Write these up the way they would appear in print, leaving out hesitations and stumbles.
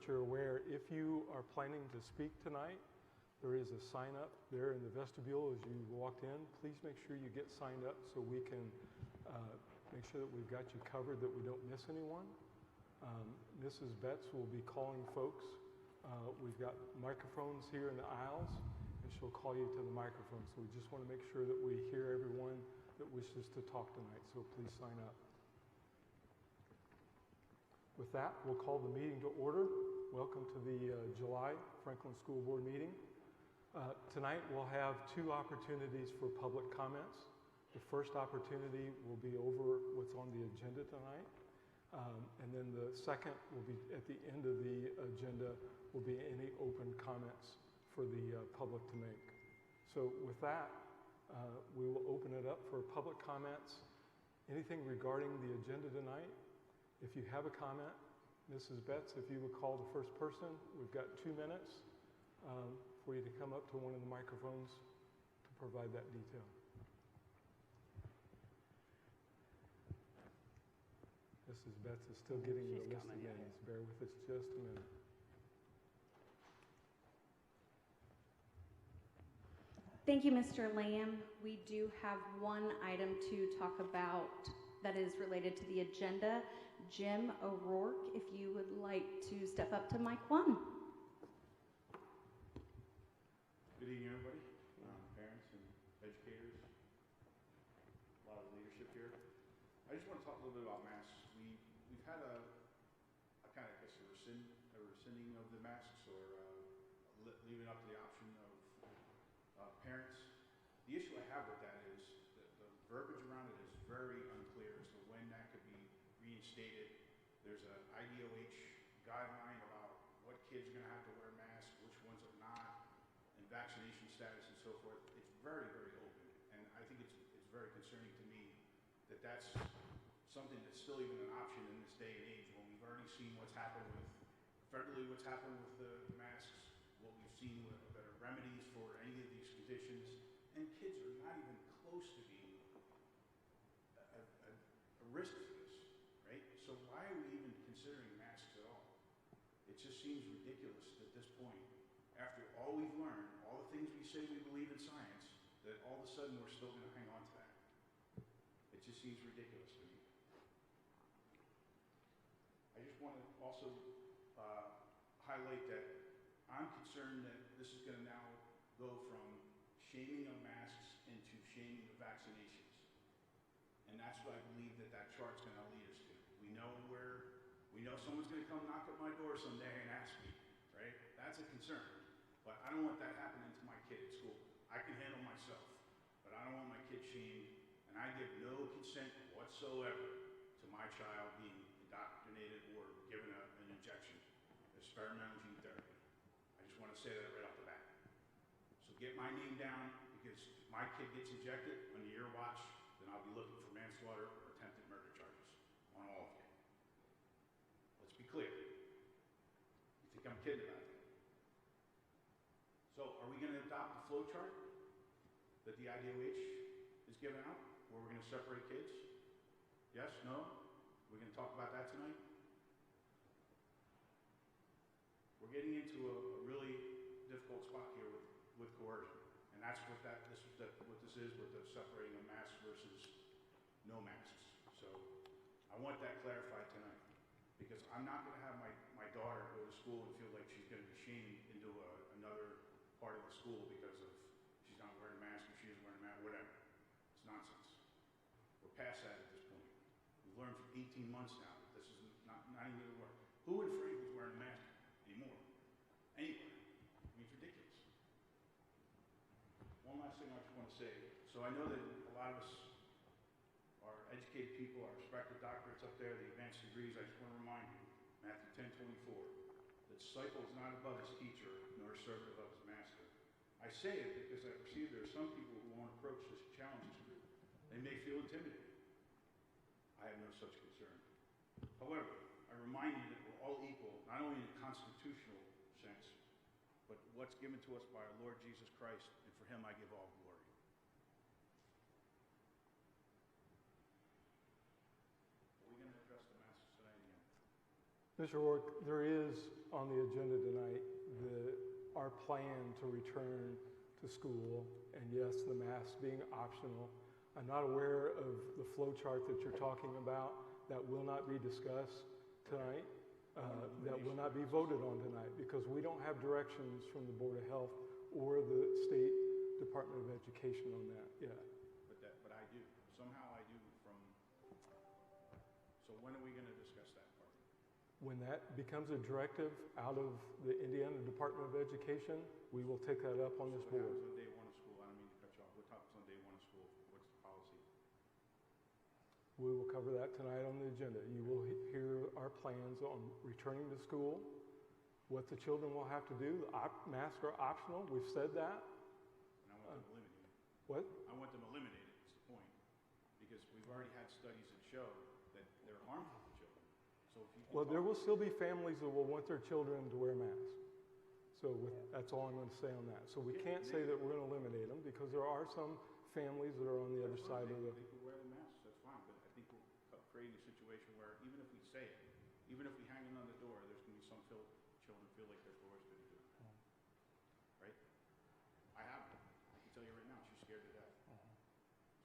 you're aware, if you are planning to speak tonight, there is a sign up there in the vestibule as you walked in. Please make sure you get signed up so we can make sure that we've got you covered, that we don't miss anyone. Mrs. Betts will be calling folks. We've got microphones here in the aisles, and she'll call you to the microphone. So we just want to make sure that we hear everyone that wishes to talk tonight, so please sign up. With that, we'll call the meeting to order. Welcome to the July Franklin School Board meeting. Tonight we'll have two opportunities for public comments. The first opportunity will be over what's on the agenda tonight. And then the second will be at the end of the agenda will be any open comments for the public to make. So with that, we will open it up for public comments. Anything regarding the agenda tonight? If you have a comment, Mrs. Betts, if you would call the first person, we've got 2 minutes for you to come up to one of the microphones to provide that detail. Mrs. Betts is still getting the list of names. Bear with us just a minute. Thank you, Mr. Lamb. We do have one item to talk about that is related to the agenda. Jim ORourke, if you would like to step up to mic 1. Good evening, everybody. Parents and educators. A lot of leadership here. I just want to talk a little bit about masks. We've had a kind of, I guess, a rescinding of the masks, or leaving up to the option of parents. The issue I have with that is that the verbiage around it is very unclear as to when that could be reinstated. There's an IDOH guideline about what kids are going to have to wear masks, which ones are not, and vaccination status and so forth. It's very, very open, and I think it's very concerning to me that that's something that's still even an option in this day and age, when we've already seen what's happened with federally, what's happened with the masks, what we've seen with that are remedies for any of these conditions, and kids are not even close to being a risk for this, right? So why are we even considering masks at all? It just seems ridiculous at this point, after all we've learned, all the things we say we believe in science, that all of a sudden we're still going to hang on to that. It just seems ridiculous to me. I just want to also highlight that I'm concerned that this is going to now go from shaming of masks into shaming of vaccinations. And that's what I believe that chart's going to lead us to. We know someone's going to come knock at my door someday and ask me, right? That's a concern. But I don't want that happening to my kid at school. I can handle myself, but I don't want my kid shamed, and I give no consent whatsoever to my child being indoctrinated or given an injection, experimental gene therapy. I just want to say that right off the bat. So get my name down, because if my kid gets injected under your watch, then I'll be looking for manslaughter or attempted murder charges on all of you. Let's be clear. You think I'm kidding about that? So are we going to adopt the flow chart that the IDOH is giving out, where we're going to separate kids? Yes? No? We're going to talk about that tonight? We're getting into a really difficult spot here with coercion, and that's what what this is with the separating of masks versus no masks. So I want that clarified tonight, because I'm not going to have my daughter go to school and feel like she's going to be shamed into another part of the school because of she's not wearing a mask or she isn't wearing a mask, whatever. It's nonsense. We're past that at this point. We've learned for 18 months now that this is not even going to work. Who in Franklin is wearing a mask anymore? Anywhere. I mean, it's ridiculous. One last thing I just want to say. So I know that a lot of us are educated people, our respected doctorates up there, the advanced degrees. I just want to remind you, Matthew 10:24, that disciple is not above his teacher, nor a servant above his master. I say it because I perceive there are some people who won't approach this challenge as group. They may feel intimidated. I have no such concern. However, I remind you that we're all equal, not only in a constitutional sense, but what's given to us by our Lord Jesus Christ, and for him I give all glory. Are we going to address the masks tonight again? Mr. ORourke, there is on the agenda tonight our plan to return to school, and yes, the mask being optional. I'm not aware of the flow chart that you're talking about. That will not be discussed tonight. That will not be voted on tonight because we don't have directions from the Board of Health or the State Department of Education on that yet. But I do. Somehow I do so when are we going to discuss that part? When that becomes a directive out of the Indiana Department of Education, we will take that up on this board. What happens on day one of school? I don't mean to cut you off. What happens on day one of school? What's the policy? We will cover that tonight on the agenda. You will hear our plans on returning to school, what the children will have to do. Masks are optional. We've said that. And I want them eliminated. What? I want them eliminated, is the point. Because we've already had studies that show that they're harmful to children. So if you can Well, there will still be families that will want their children to wear masks. So that's all I'm going to say on that. So we can't say that we're going to eliminate them because there are some families that are on the other side of the... They can wear the masks, that's fine. But I think we're creating a situation where even if we say it, even if we hang it on the door, there's going to be some children feel like they're coerced to do it. Right? I have one. I can tell you right now, she's scared to death.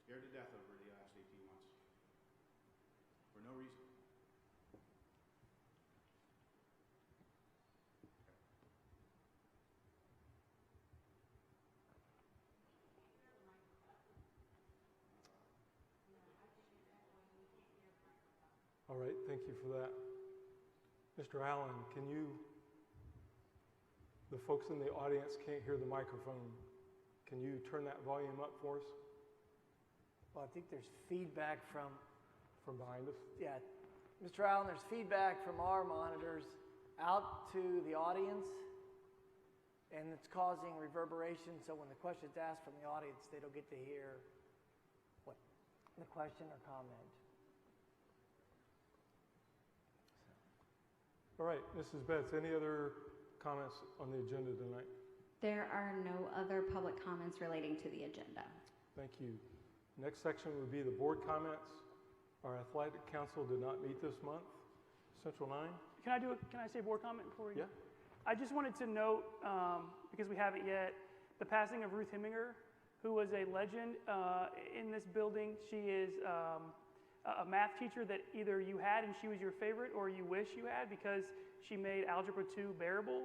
Scared to death over the last 18 months. For no reason. All right, thank you for that. Mr. Allen, the folks in the audience can't hear the microphone. Can you turn that volume up for us? Well, I think there's feedback from behind us? Yeah, Mr. Allen, there's feedback from our monitors out to the audience, and it's causing reverberation, so when the question's asked from the audience, they don't get to hear what the question or comment. All right, Mrs. Betts, any other comments on the agenda tonight? There are no other public comments relating to the agenda. Thank you. Next section would be the board comments. Our athletic council did not meet this month. Central 9? Can I say board comment before we? Yeah. I just wanted to note, because we haven't yet, the passing of Ruth Heminger, who was a legend in this building. She is a math teacher that either you had and she was your favorite or you wish you had because she made Algebra 2 bearable.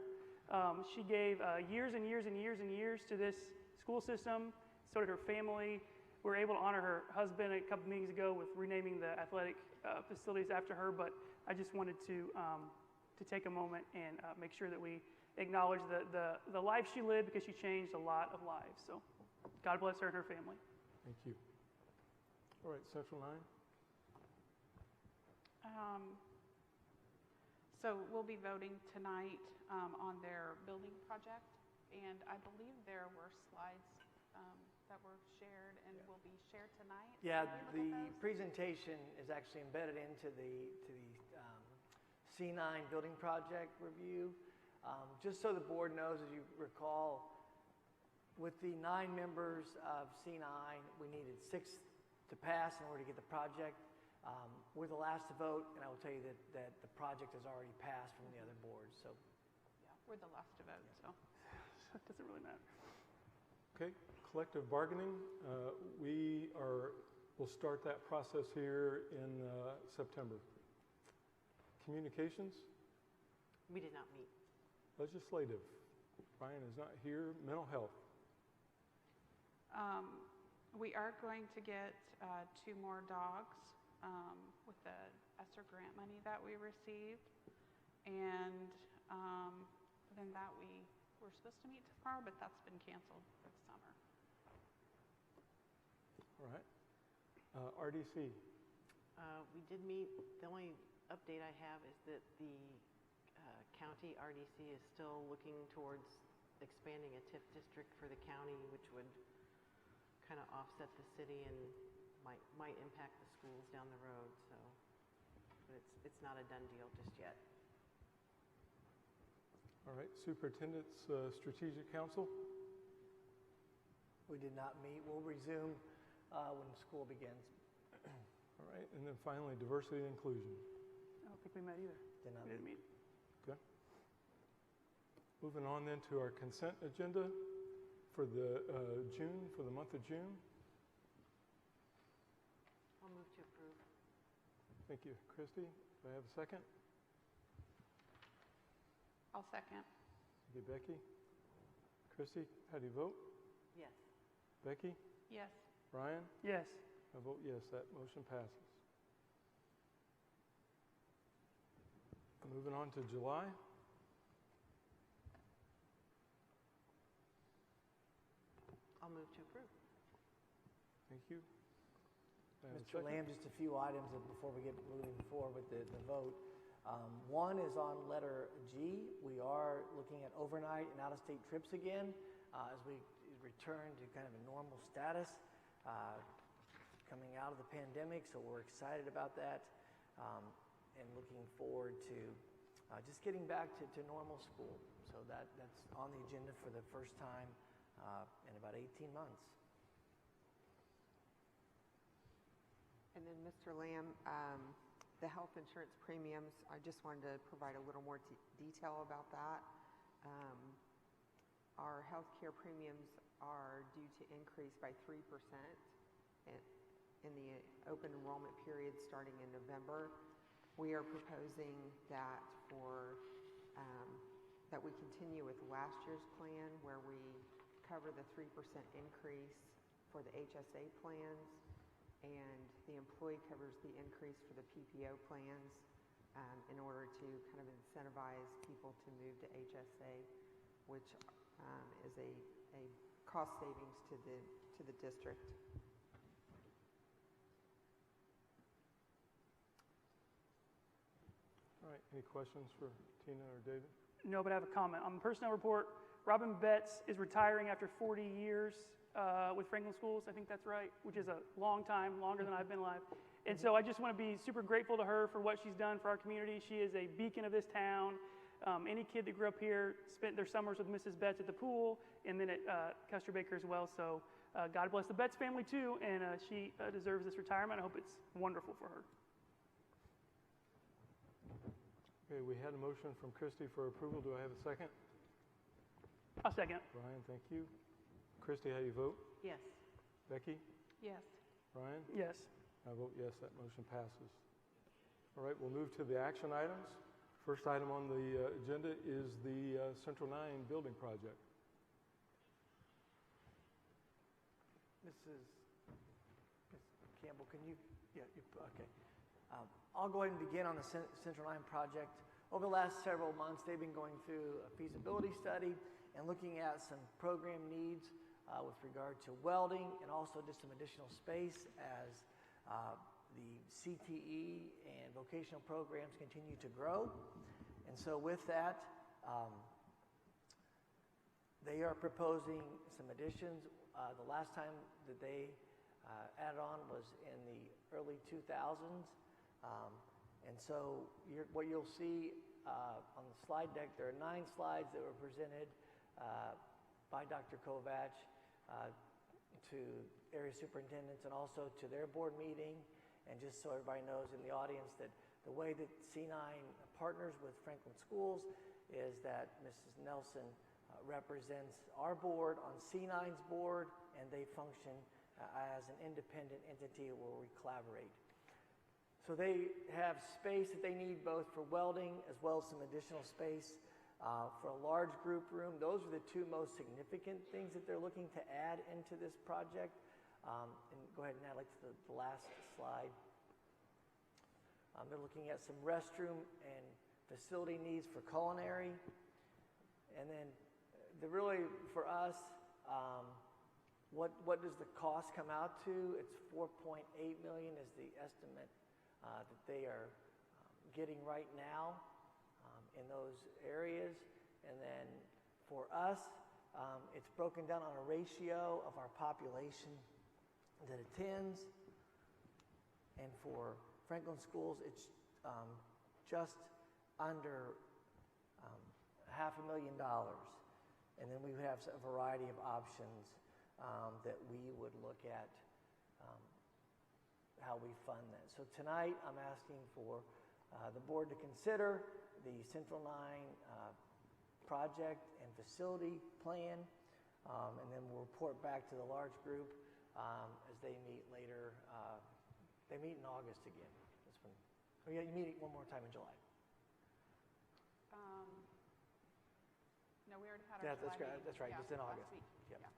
She gave years and years and years and years to this school system, so did her family. We were able to honor her husband a couple meetings ago with renaming the athletic facilities after her, but I just wanted to take a moment and make sure that we acknowledge the life she lived because she changed a lot of lives. So God bless her and her family. Thank you. All right, Central 9? So we'll be voting tonight on their building project, and I believe there were slides that were shared and will be shared tonight. Yeah, the presentation is actually embedded into the C9 building project review. Just so the board knows, as you recall, with the 9 members of C9, we needed 6 to pass in order to get the project. We're the last to vote, and I will tell you that the project has already passed from the other boards. So, yeah, we're the last to vote, so It doesn't really matter. Okay, collective bargaining. We'll start that process here in September. Communications. We did not meet. Legislative. Brian is not here. Mental health. we are going to get 2 more dogs with the ESSER grant money that we received. And then that we were supposed to meet tomorrow, but that's been canceled for the summer. All right. RDC. We did meet. The only update I have is that the county RDC is still looking towards expanding a TIF district for the county, which would kind of offset the city and might impact the schools down the road. So, but it's not a done deal just yet. All right. Superintendent's Strategic Council. We did not meet. We'll resume when school begins. All right. And then finally, Diversity and Inclusion. I don't think we met either. Did not We didn't meet. meet. Okay. Moving on then to our consent agenda for the month of June. I'll move to approve. Thank you, Christy. Do I have a second? I'll second. Okay, Becky. Christy, how do you vote? Yes. Becky? Yes. Brian? Yes. I vote yes, that motion passes. Moving on to July. I'll move to approve. Thank you. Do I have a Mr. second? Lamb, just a few items before we get moving forward with the vote. One is on letter G. We are looking at overnight and out-of-state trips again as we return to kind of a normal status coming out of the pandemic. So we're excited about that and looking forward to just getting back to normal school. So that's on the agenda for the first time in about 18 months. And then, Mr. Lamb, the health insurance premiums, I just wanted to provide a little more detail about that. Our health care premiums are due to increase by 3% in the open enrollment period starting in November. We are proposing that that we continue with last year's plan where we cover the 3% increase for the HSA plans, and the employee covers the increase for the PPO plans in order to kind of incentivize people to move to HSA, which is a cost savings to the district. All right, any questions for Tina or David? No, but I have a comment. On the personnel report, Robin Betts is retiring after 40 years with Franklin Schools. I think that's right, which is a long time, longer than I've been alive. And so I just want to be super grateful to her for what she's done for our community. She is a beacon of this town. Any kid that grew up here spent their summers with Mrs. Betts at the pool and then at Custer Baker as well. So God bless the Betts family too, and she deserves this retirement. I hope it's wonderful for her. Okay, we had a motion from Christy for approval. Do I have a second? I'll second. Brian, thank you. Christy, how do you vote? Yes. Becky? Yes. Brian? Yes. I vote yes, that motion passes. All right, we'll move to the action items. First item on the agenda is the Central 9 building project. Ms. Campbell, can you? Yeah, okay. I'll go ahead and begin on the Central 9 project. Over the last several months, they've been going through a feasibility study and looking at some program needs with regard to welding and also just some additional space as the CTE and vocational programs continue to grow. And so with that, they are proposing some additions. The last time that they added on was in the early 2000s. And so what you'll see on the slide deck, there are 9 slides that were presented by Dr. Kovac to area superintendents and also to their board meeting. And just so everybody knows in the audience that the way that C9 partners with Franklin Schools is that Mrs. Nelson represents our board on C9's board, and they function as an independent entity where we collaborate. So they have space that they need both for welding as well as some additional space for a large group room. Those are the 2 most significant things that they're looking to add into this project. And go ahead and add like to the last slide. They're looking at some restroom and facility needs for culinary. And then really for us, what does the cost come out to? It's $4.8 million is the estimate that they are getting right now in those areas. And then for us, it's broken down on a ratio of our population that attends. And for Franklin Schools, it's just under $500,000. And then we have a variety of options that we would look at how we fund that. So tonight, I'm asking for the board to consider the Central 9 project and facility plan, and then we'll report back to the large group as they meet later. They meet in August again. This one. Oh yeah, you meet one more time in July. No, we already had our July meeting. That's right. Yeah, it's in last August. week. Yep. Yeah.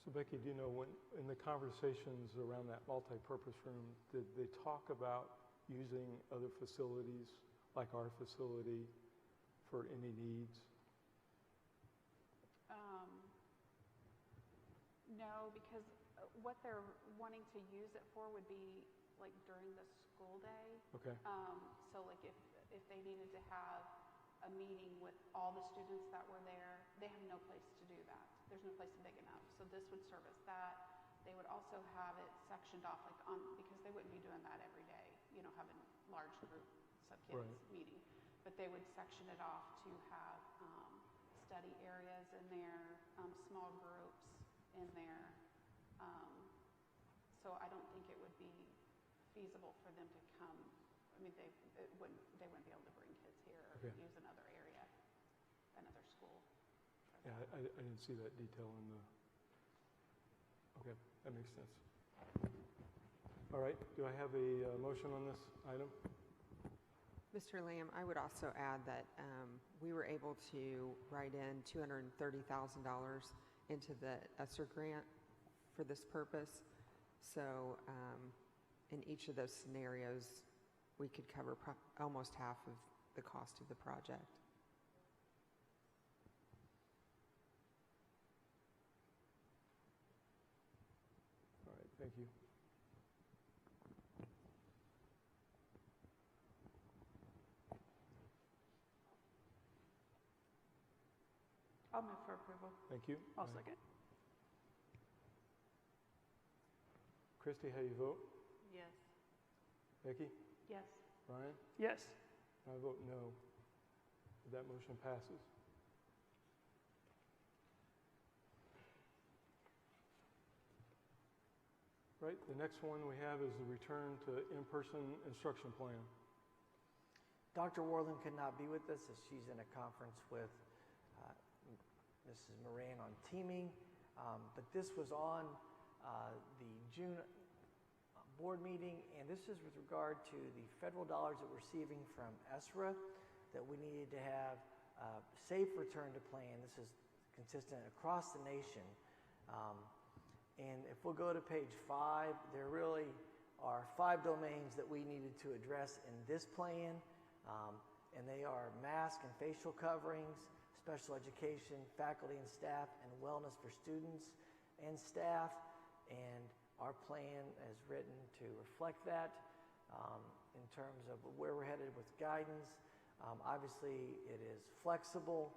So Becky, do you know when in the conversations around that multi-purpose room, did they talk about using other facilities like our facility for any needs? No, because what they're wanting to use it for would be like during the school day. Okay. So like if they needed to have a meeting with all the students that were there, they have no place to do that. There's no place big enough. So this would service that. They would also have it sectioned off because they wouldn't be doing that every day, having large groups of kids meeting. But they would section it off to have study areas in there, small groups in there. So I don't think it would be feasible for them to come. I mean, they wouldn't be able to bring kids here or use another area, another school. Yeah, I didn't see that detail in the. Okay, that makes sense. All right, do I have a motion on this item? Mr. Lamb, I would also add that we were able to write in $230,000 into the ESSER grant for this purpose. So in each of those scenarios, we could cover almost half of the cost of the project. All right, thank you. I'll move for approval. Thank you. I'll second. Christy, how do you vote? Yes. Becky? Yes. Ryan? Yes. I vote no. That motion passes. Right, the next one we have is the return to in-person instruction plan. Dr. Worland could not be with us as she's in a conference with Mrs. Moran on teaming, but this was on the June board meeting, and this is with regard to the federal dollars that we're receiving from ESRA that we needed to have safe return to plan. This is consistent across the nation. And if we'll go to page 5, there really are 5 domains that we needed to address in this plan, and they are mask and facial coverings, special education, faculty and staff, and wellness for students and staff. And our plan is written to reflect that in terms of where we're headed with guidance. Obviously, it is flexible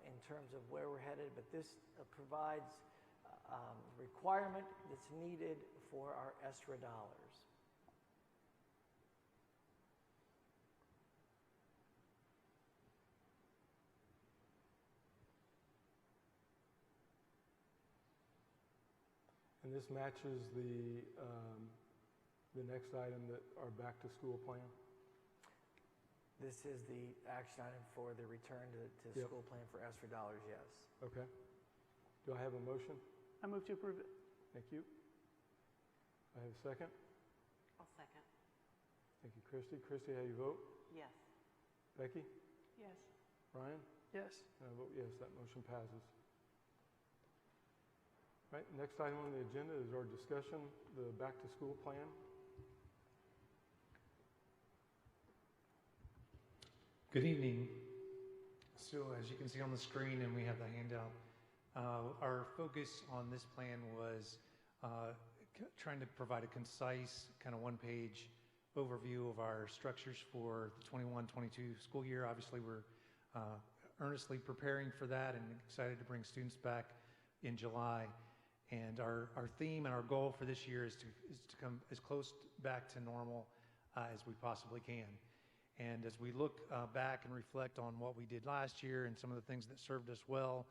in terms of where we're headed, but this provides requirement that's needed for our ESRA dollars. And this matches the next item that our back to school plan. This is the action item for the return to school plan for ESRA dollars, yes. Okay. Do I have a motion? I move to approve it. Thank you. I have a second. I'll second. Thank you, Christy. Christy, how do you vote? Yes. Becky? Yes. Ryan? Yes. And I vote yes, that motion passes. Right, next item on the agenda is our discussion, the back to school plan. Good evening. So as you can see on the screen, and we have the handout, our focus on this plan was trying to provide a concise kind of one-page overview of our structures for the 21-22 school year. Obviously, we're earnestly preparing for that and excited to bring students back in July. And our theme and our goal for this year is to come as close back to normal as we possibly can. And as we look back and reflect on what we did last year and some of the things that served us well,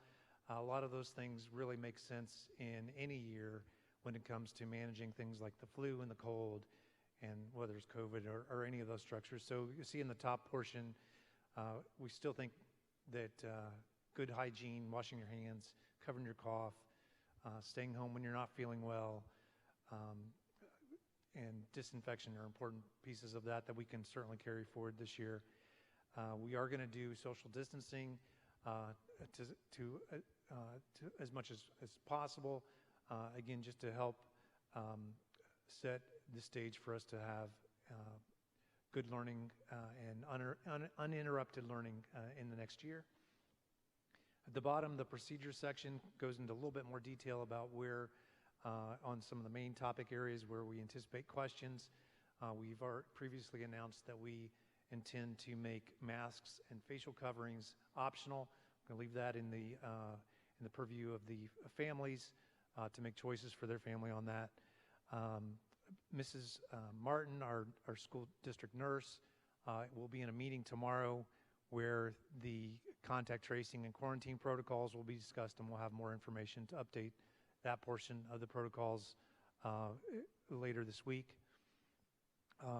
a lot of those things really make sense in any year when it comes to managing things like the flu and the cold, and whether it's COVID or any of those structures. So you see in the top portion We still think that good hygiene, washing your hands, covering your cough, staying home when you're not feeling well, and disinfection are important pieces of that we can certainly carry forward this year. We are going to do social distancing to as much as possible, again, just to help set the stage for us to have good learning and uninterrupted learning in the next year. At the bottom, the procedure section goes into a little bit more detail about where, on some of the main topic areas where we anticipate questions. We've previously announced that we intend to make masks and facial coverings optional. I'm going to leave that in the purview of the families to make choices for their family on that. Mrs. Martin, our school district nurse, will be in a meeting tomorrow where the contact tracing and quarantine protocols will be discussed, and we'll have more information to update that portion of the protocols later this week.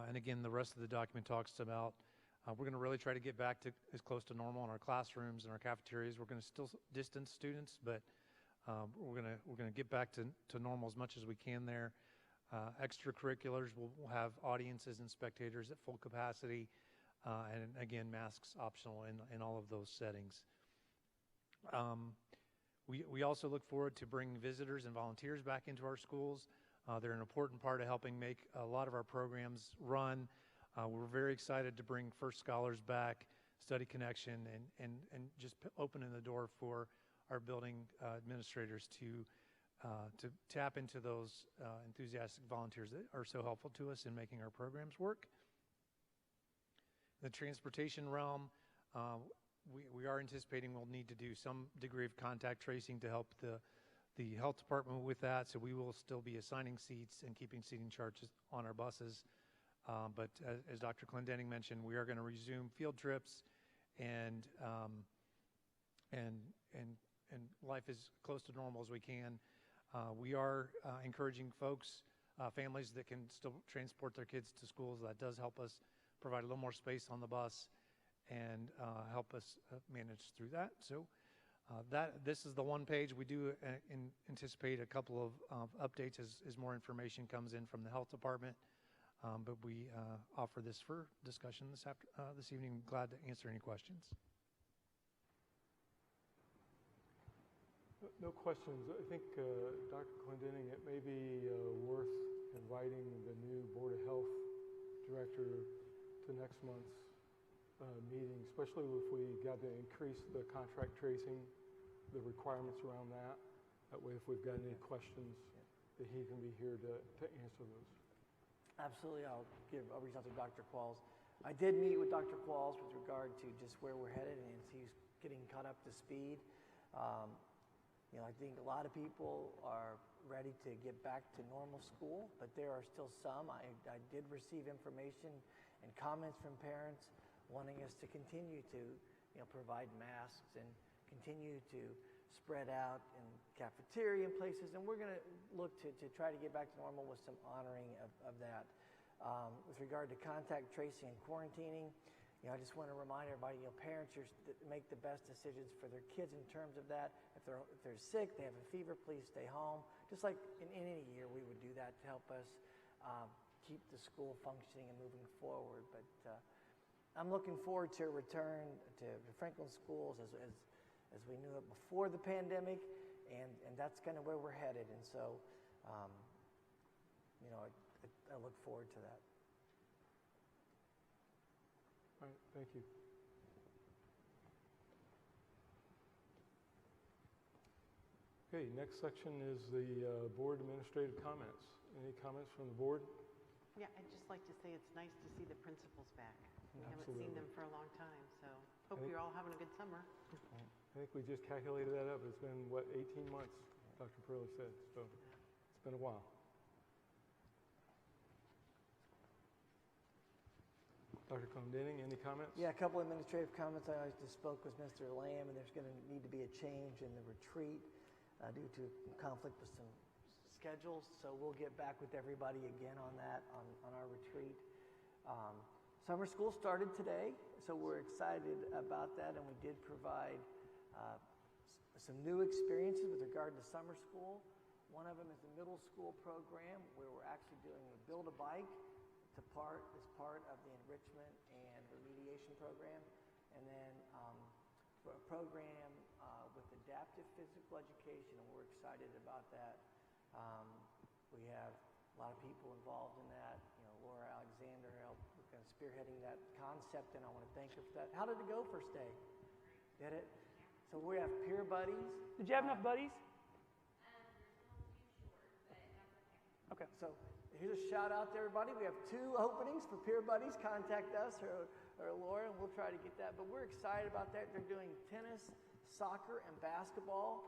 And again, the rest of the document talks about we're going to really try to get back to as close to normal in our classrooms and our cafeterias. We're going to still distance students, but we're going to get back to normal as much as we can there. Extracurriculars, we'll have audiences and spectators at full capacity, and again, masks optional in all of those settings. We also look forward to bringing visitors and volunteers back into our schools. They're an important part of helping make a lot of our programs run. We're very excited to bring First Scholars back, Study Connection, and just opening the door for our building administrators to tap into those enthusiastic volunteers that are so helpful to us in making our programs work. The transportation realm, we are anticipating we'll need to do some degree of contact tracing to help the health department with that, so we will still be assigning seats and keeping seating charts on our buses. But as Dr. Clendenning mentioned, we are going to resume field trips, and life is close to normal as we can. We are encouraging folks, families that can still transport their kids to schools. That does help us provide a little more space on the bus and help us manage through that. So this is the one page. We do anticipate a couple of updates as more information comes in from the health department, but we offer this for discussion this evening. Glad to answer any questions. No questions. I think, Dr. Clendenning, it may be worth inviting the new Board of Health Director to next month's meeting, especially if we got to increase the contract tracing, the requirements around that. That way, if we've got any questions, that he can be here to answer those. Absolutely. I'll reach out to Dr. Qualls. I did meet with Dr. Qualls with regard to just where we're headed, and he's getting caught up to speed. I think a lot of people are ready to get back to normal school, but there are still some. I did receive information and comments from parents wanting us to continue to provide masks and continue to spread out in cafeteria and places, and we're going to look to try to get back to normal with some honoring of that. With regard to contact tracing and quarantining, I just want to remind everybody, parents make the best decisions for their kids in terms of that. If they're sick, they have a fever, please stay home. Just like in any year, we would do that to help us keep the school functioning and moving forward. But I'm looking forward to a return to Franklin schools as we knew it before the pandemic, and that's kind of where we're headed. And so, I look forward to that. All right, thank you. Okay, next section is the board administrative comments. Any comments from the board? Yeah, I'd just like to say it's nice to see the principals back. We haven't seen them for a long time, so hope you're all having a good summer. I think we just calculated that up. It's been, 18 months, Dr. Perillo said, so it's been a while. Dr. Clendenning, any comments? Yeah, a couple of administrative comments. I just spoke with Mr. Lamb, and there's going to need to be a change in the retreat due to conflict with some schedules. So we'll get back with everybody again on that, on our retreat. Summer school started today, so we're excited about that, and we did provide some new experiences with regard to summer school. One of them is the middle school program, where we're actually doing a Build a Bike as part of the enrichment and remediation program, and then for a program with adaptive physical education, and we're excited about that. We have a lot of people involved in that. Laura Alexander helped kind of spearheading that concept, and I want to thank her for that. How did it go first day? Did it? So we have peer buddies. Did you have enough buddies? Okay. So here's a shout out to everybody. We have 2 openings for peer buddies. Contact us or Laura, and we'll try to get that. But we're excited about that. They're doing tennis, soccer, and basketball.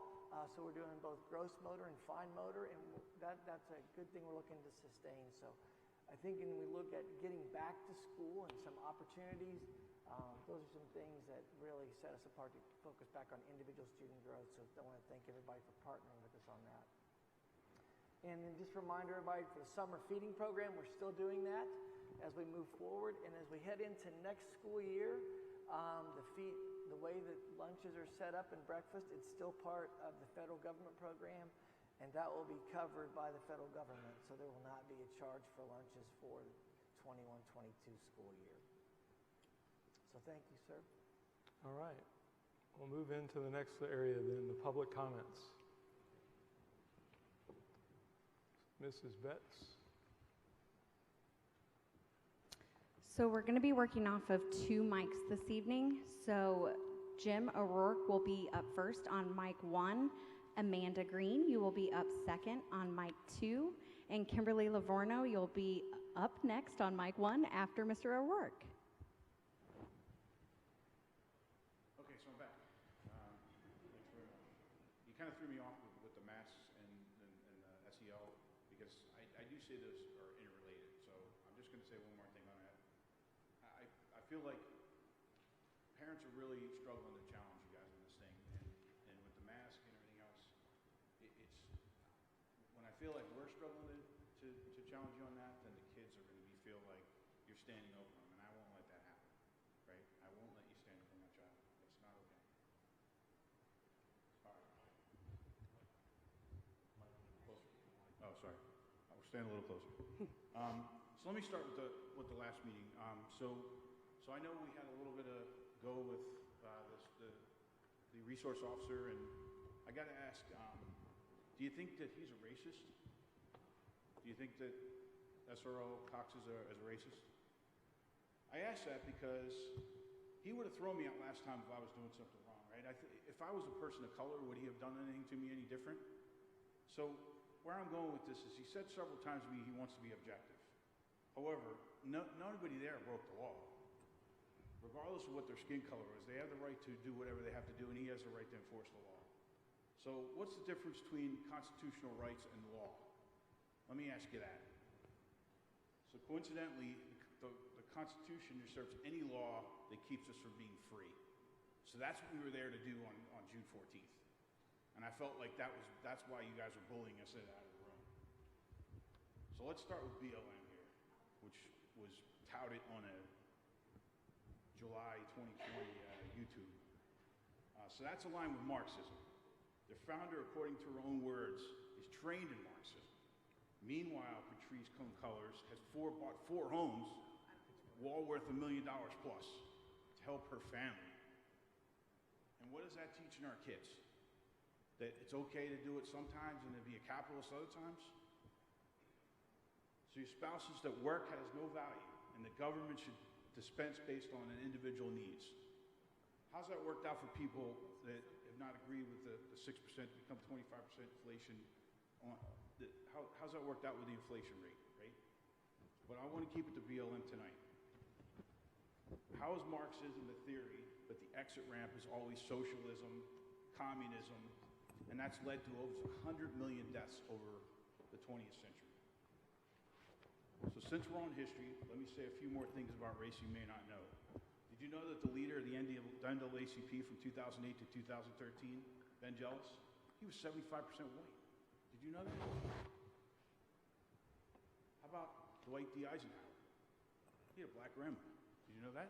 So we're doing both gross motor and fine motor, and that's a good thing we're looking to sustain. So I think when we look at getting back to school and some opportunities, those are some things that really set us apart to focus back on individual student growth. So I want to thank everybody for partnering with us on that. And then just remind everybody for the summer feeding program, we're still doing that as we move forward. And as we head into next school year, the way that lunches are set up and breakfast, it's still part of the federal government program, and that will be covered by the federal government. So there will not be a charge for lunches for the 21-22 school year. So thank you, sir. All right. We'll move into the next area then, the public comments. Mrs. Betts. So we're going to be working off of 2 mics this evening. So Jim ORourke will be up first on mic 1. Amanda Green, you will be up second on mic 2. And Kimberly Livorno, you'll be up next on mic 1 after Mr. ORourke. Okay, so I'm back. Thanks very much. You kind of threw me off with the mass and the SEL, because I do say those are interrelated. So I'm just going to say one more thing on that. I feel like parents are really struggling to challenge you guys on this thing, and with the mask and everything else, it's when I feel like we're struggling to challenge you on that, then the kids are going to feel like you're standing over them, and I won't let that happen, right? I won't let you stand over my child. It's not okay. Sorry. Closer. Oh, sorry. I will stand a little closer. So let me start with the last meeting. So I know we had a little bit of go with the resource officer, and I got to ask, do you think that he's a racist? Do you think that SRO Cox is a racist? I ask that because he would have thrown me out last time if I was doing something wrong, right? If I was a person of color, would he have done anything to me any different? So where I'm going with this is he said several times to me he wants to be objective. However, nobody there broke the law. Regardless of what their skin color is, they have the right to do whatever they have to do, and he has the right to enforce the law. So what's the difference between constitutional rights and law? Let me ask you that. So coincidentally, the Constitution usurps any law that keeps us from being free. So that's what we were there to do on June 14th. And I felt like that's why you guys were bullying us out of the room. So let's start with BLM here, which was touted on a July 2020 YouTube. So that's aligned with Marxism. Their founder, according to her own words, is trained in Marxism. Meanwhile, Patrice Colors has bought 4 homes, all worth $1 million plus, to help her family. And what is that teaching our kids? That it's okay to do it sometimes and to be a capitalist other times? So your spouses that work has no value, and the government should dispense based on an individual needs. How's that worked out for people that have not agreed with the 6% to become 25% inflation? How's that worked out with the inflation rate, right? But I want to keep it to BLM tonight. How is Marxism the theory, but the exit ramp is always socialism, communism, and that's led to over 100 million deaths over the 20th century. So since we're on history, let me say a few more things about race you may not know. Did you know that the leader of the NAACP from 2008 to 2013, Ben Jealous, he was 75% white? Did you know that? How about Dwight D. Eisenhower? He had a black grandma. you know that?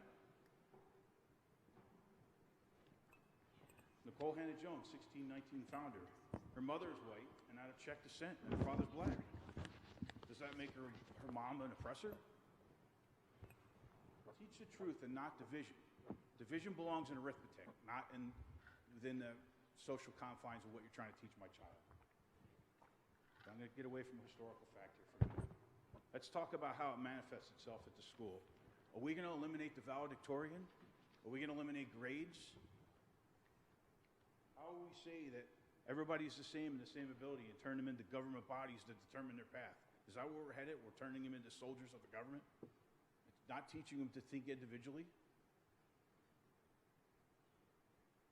Nicole Hannah-Jones, 1619 founder. Her mother is white and out of Czech descent, and her father's black. Does that make her mom an oppressor? Teach the truth and not division. Division belongs in arithmetic, not within the social confines of what you're trying to teach my child. I'm going to get away from historical fact here for a minute. Let's talk about how it manifests itself at the school. Are we going to eliminate the valedictorian? Are we going to eliminate grades? How will we say that everybody's the same and the same ability and turn them into government bodies that determine their path? Is that where we're headed? We're turning them into soldiers of the government? It's not teaching them to think individually?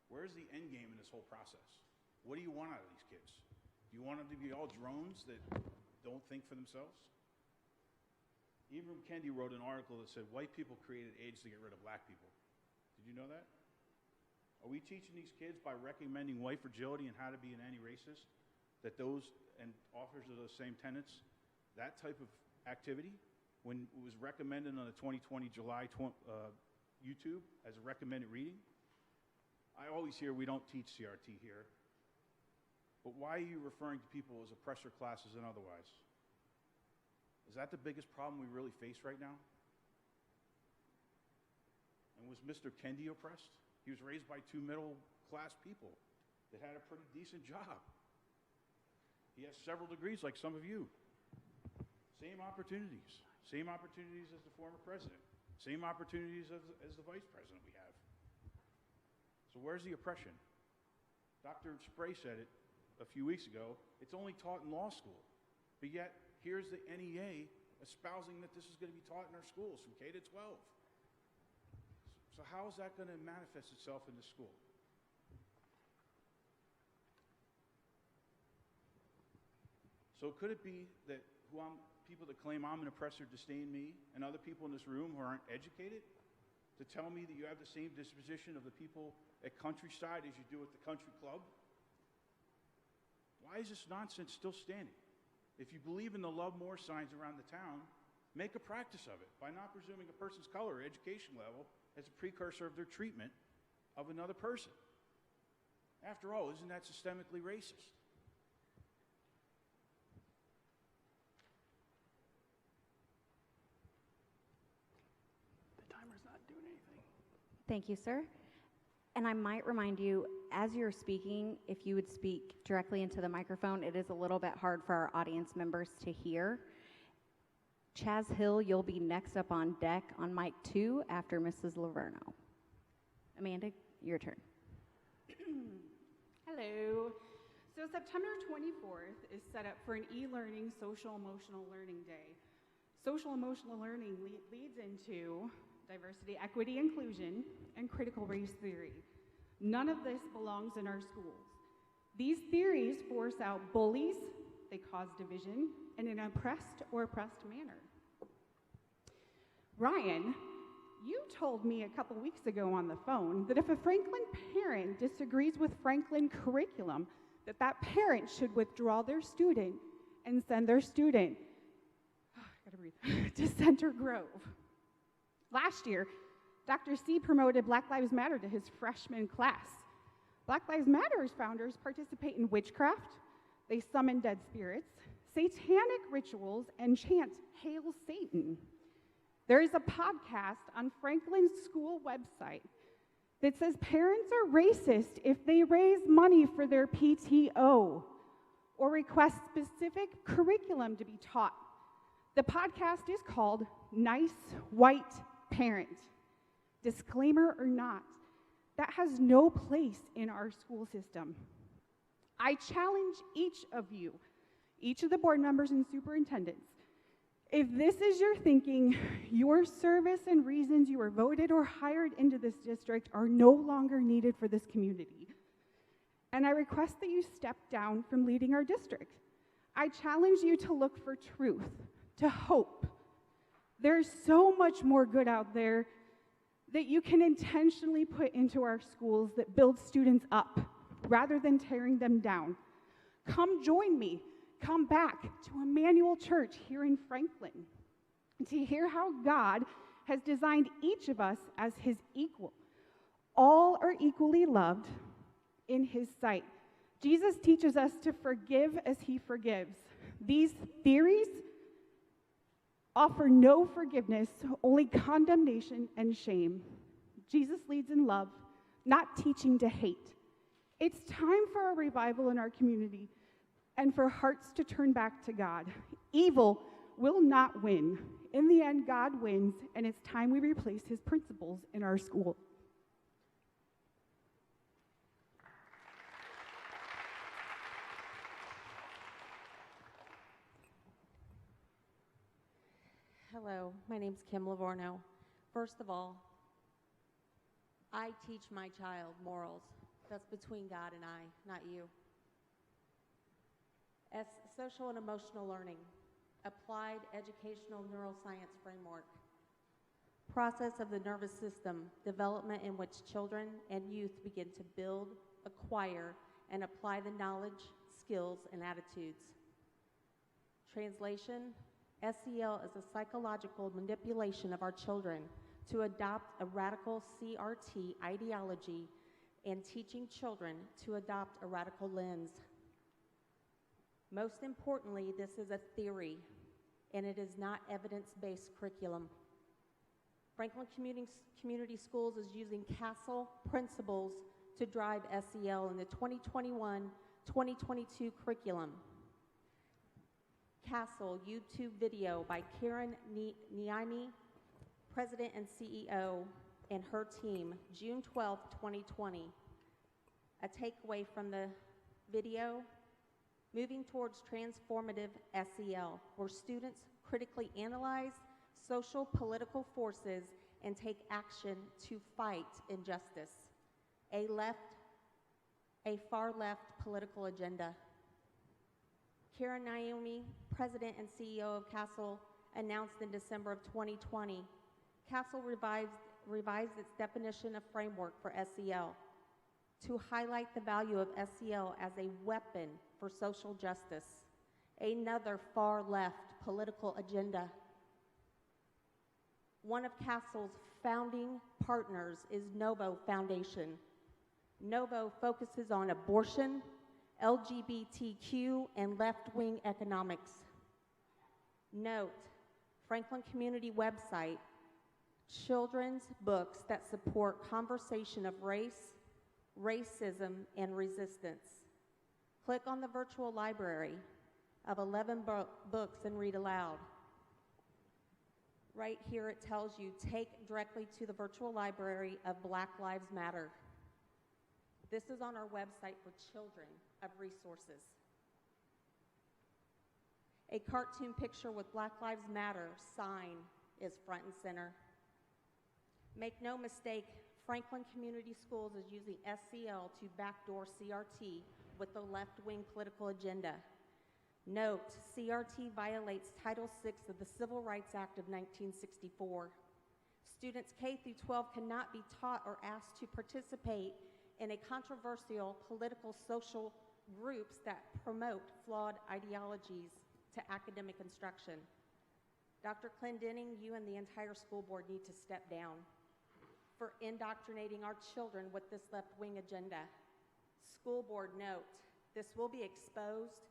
Where's the end game in this whole process? What do you want out of these kids? Do you want them to be all drones that don't think for themselves? Ibram Kendi wrote an article that said white people created AIDS to get rid of black people. Did you know that? Are we teaching these kids by recommending white fragility and how to be an anti-racist, that those and authors of those same tenets, that type of activity, when it was recommended on the 2020 July YouTube as a recommended reading? I always hear we don't teach CRT here, but why are you referring to people as oppressor classes and otherwise? Is that the biggest problem we really face right now? And was Mr. Kendi oppressed? He was raised by two middle-class people that had a pretty decent job. He has several degrees like some of you. Same opportunities as the former president. Same opportunities as the vice president we have. So where's the oppression? Dr. Spray said it a few weeks ago. It's only taught in law school. But yet, here's the NEA espousing that this is going to be taught in our schools from K to 12. So how is that going to manifest itself in the school? So could it be that people that claim I'm an oppressor disdain me, and other people in this room who aren't educated to tell me that you have the same disposition of the people at Countryside as you do at the country club? Why is this nonsense still standing? If you believe in the love more signs around the town, make a practice of it by not presuming a person's color or education level as a precursor of their treatment of another person. After all, isn't that systemically racist? The timer's not doing anything. Thank you, sir. And I might remind you, as you're speaking, if you would speak directly into the microphone, it is a little bit hard for our audience members to hear. Chaz Hill, you'll be next up on deck on mic 2 after Mrs. Livorno. Amanda, your turn. Hello. So September 24th is set up for an e-learning social emotional learning day. Social emotional learning leads into diversity, equity, inclusion, and critical race theory. None of this belongs in our schools. These theories force out bullies, they cause division in an oppressed or oppressed manner. Ryan, you told me a couple weeks ago on the phone that if a Franklin parent disagrees with Franklin curriculum, that parent should withdraw their student and send their student to Center Grove. Last year, Dr. C promoted Black Lives Matter to his freshman class. Black Lives Matter's founders participate in witchcraft, they summon dead spirits, satanic rituals, and chant, "Hail Satan." There is a podcast on Franklin's school website that says parents are racist if they raise money for their PTO or request specific curriculum to be taught. The podcast is called Nice White Parent. Disclaimer or not, that has no place in our school system. I challenge each of you, each of the board members and superintendents, if this is your thinking, your service and reasons you were voted or hired into this district are no longer needed for this community. And I request that you step down from leading our district. I challenge you to look for truth, to hope. There's so much more good out there that you can intentionally put into our schools that build students up rather than tearing them down. Come join me. Come back to Emmanuel Church here in Franklin to hear how God has designed each of us as his equal. All are equally loved in his sight. Jesus teaches us to forgive as he forgives. These theories offer no forgiveness, only condemnation and shame. Jesus leads in love, not teaching to hate. It's time for a revival in our community and for hearts to turn back to God. Evil will not win. In the end, God wins, and it's time we replace his principles in our school. Hello, my name's Kim Livorno. First of all, I teach my child morals. That's between God and I, not you. S, social and emotional learning, applied educational neuroscience framework, process of the nervous system, development in which children and youth begin to build, acquire, and apply the knowledge, skills, and attitudes. Translation, SEL is a psychological manipulation of our children to adopt a radical CRT ideology and teaching children to adopt a radical lens. Most importantly, this is a theory, and it is not evidence-based curriculum. Franklin Community Schools is using CASEL principles to drive SEL in the 2021-2022 curriculum. CASEL YouTube video by Karen Niami, President and CEO, and her team, June 12, 2020. A takeaway from the video, moving towards transformative SEL, where students critically analyze social political forces and take action to fight injustice. A far left political agenda. Karen Naomi, President and CEO of CASEL, announced in December of 2020, CASEL revised its definition of framework for SEL to highlight the value of SEL as a weapon for social justice, another far left political agenda. One of CASEL's founding partners is Novo Foundation. Novo focuses on abortion, LGBTQ, and left-wing economics. Note, Franklin Community website, children's books that support conversation of race, racism, and resistance. Click on the virtual library of 11 books and read aloud. Right here it tells you, take directly to the virtual library of Black Lives Matter. This is on our website for children of resources. A cartoon picture with Black Lives Matter sign is front and center. Make no mistake, Franklin Community Schools is using SEL to backdoor CRT with the left-wing political agenda. Note, CRT violates Title VI of the Civil Rights Act of 1964. Students K through 12 cannot be taught or asked to participate in a controversial political social groups that promote flawed ideologies to academic instruction. Dr. Clendenning, you and the entire school board need to step down for indoctrinating our children with this left-wing agenda. School board, note, this will be exposed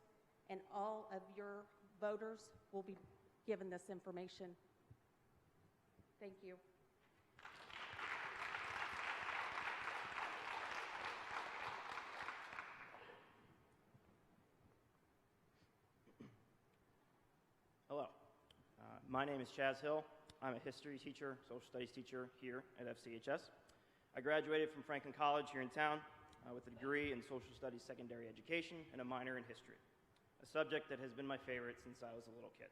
and all of your voters will be given this information. Thank you. Hello, my name is Chaz Hill. I'm a history teacher, social studies teacher here at FCHS. I graduated from Franklin College here in town with a degree in social studies secondary education and a minor in history, a subject that has been my favorite since I was a little kid.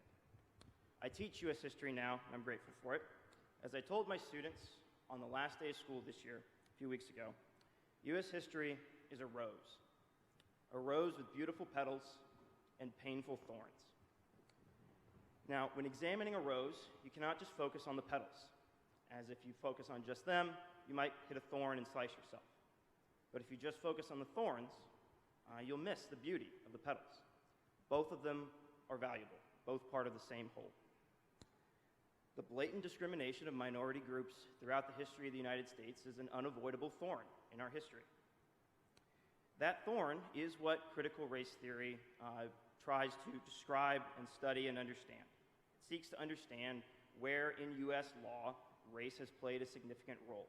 I teach U.S. history now, and I'm grateful for it. As I told my students on the last day of school this year, a few weeks ago, U.S. history is a rose with beautiful petals and painful thorns. Now, when examining a rose, you cannot just focus on the petals, as if you focus on just them, you might hit a thorn and slice yourself. But if you just focus on the thorns, you'll miss the beauty of the petals. Both of them are valuable, both part of the same whole. The blatant discrimination of minority groups throughout the history of the United States is an unavoidable thorn in our history. That thorn is what critical race theory tries to describe and study and understand. It seeks to understand where in U.S. law race has played a significant role.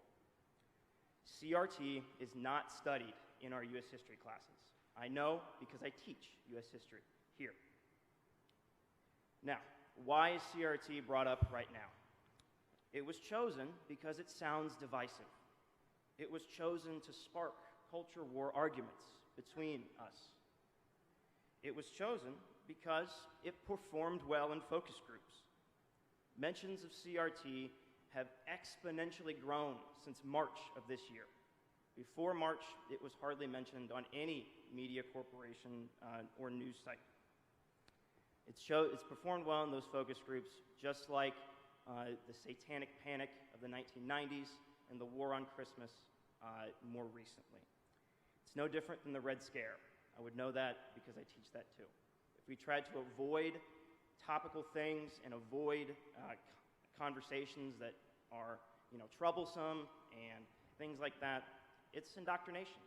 CRT is not studied in our U.S. history classes. I know because I teach U.S. history here. Now, why is CRT brought up right now? It was chosen because it sounds divisive. It was chosen to spark culture war arguments between us. It was chosen because it performed well in focus groups. Mentions of CRT have exponentially grown since March of this year. Before March, it was hardly mentioned on any media corporation or news site. It's performed well in those focus groups, just like the satanic panic of the 1990s and the war on Christmas more recently. It's no different than the Red Scare. I would know that because I teach that too. If we tried to avoid topical things and avoid conversations that are, troublesome and things like that, it's indoctrination.